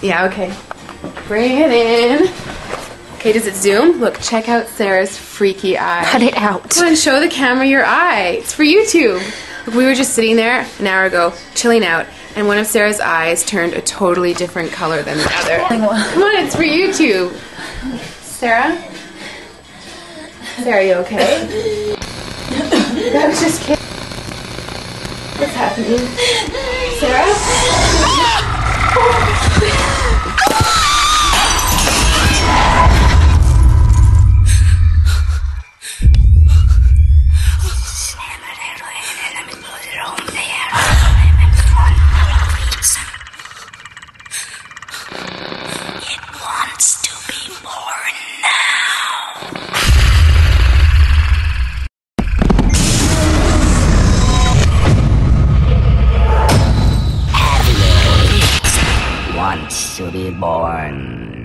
Yeah, okay. Bring it in. Okay, does it zoom? Look, check out Sarah's freaky eye. Cut it out. Come on, show the camera your eye. It's for YouTube. Look, we were just sitting there an hour ago, chilling out, and one of Sarah's eyes turned a totally different color than the other. Come on, it's for YouTube. Sarah? Sarah, are you okay? That was just kidding. What's happening? Sarah? Wants to be born.